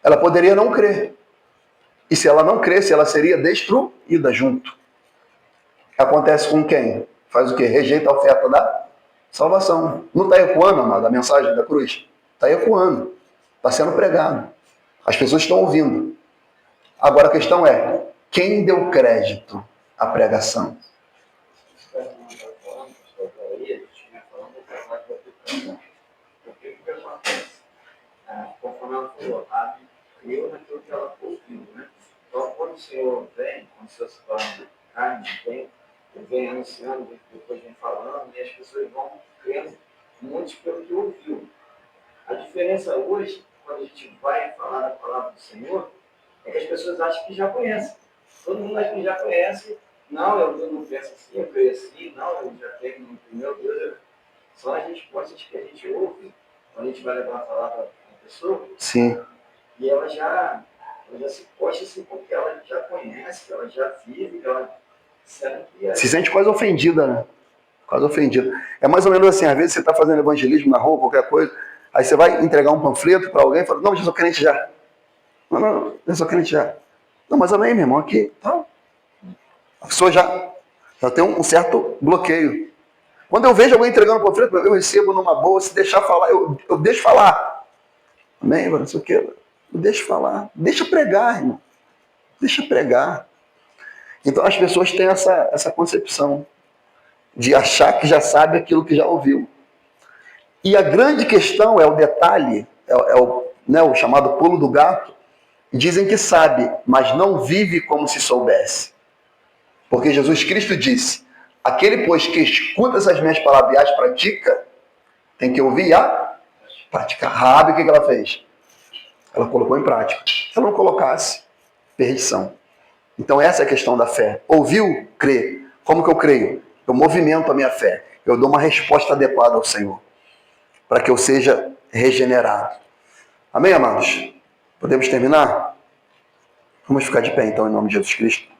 ela poderia não crer. E se ela não cresce, ela seria destruída junto. Acontece com quem? Faz o quê? Rejeita a oferta da salvação. Não está ecoando, amado, a mensagem da cruz? Está ecoando. Está sendo pregado. As pessoas estão ouvindo. Agora a questão é, quem deu crédito à pregação? como ela falou, Rabi creu naquilo que ela ouviu, né? Então, quando o Senhor vem, quando o Senhor se torna carne, vem anunciando, depois vem falando, e as pessoas vão crendo muito pelo que ouviu. A diferença hoje, quando a gente vai falar da palavra do Senhor, é que as pessoas acham que já conhecem. Todo mundo acha que já conhece. Não, eu não penso assim, eu creio assim. Não, eu já tenho, meu Deus. São as respostas que a gente ouve quando a gente vai levar a palavra para a pessoa. Sim. E ela já se posta assim, porque ela já conhece, ela já vive, ela se sente quase ofendida, né? Quase ofendida. É mais ou menos assim, às vezes você está fazendo evangelismo na rua, qualquer coisa, aí você vai entregar um panfleto para alguém e fala, não, eu sou crente já. Não, eu sou crente já. Não, mas amém, meu irmão, aqui. Então, a pessoa já tem um certo bloqueio. Quando eu vejo alguém entregando um panfleto, eu recebo numa boa, se deixar falar, eu deixo falar. Amém, não sei o quê. Eu deixo falar. Deixa pregar, irmão. Deixa pregar. Então as pessoas têm essa concepção de achar que já sabe aquilo que já ouviu. E a grande questão é o detalhe, o chamado pulo do gato. Dizem que sabe, mas não vive como se soubesse. Porque Jesus Cristo disse, aquele, pois, que escuta essas minhas palavras e as pratica, tem que ouvir e praticar. Rabi, o que ela fez? Ela colocou em prática. Se ela não colocasse, perdição. Então essa é a questão da fé. Ouviu? Crê. Como que eu creio? Eu movimento a minha fé. Eu dou uma resposta adequada ao Senhor. Para que eu seja regenerado. Amém, amados? Podemos terminar? Vamos ficar de pé, então, em nome de Jesus Cristo.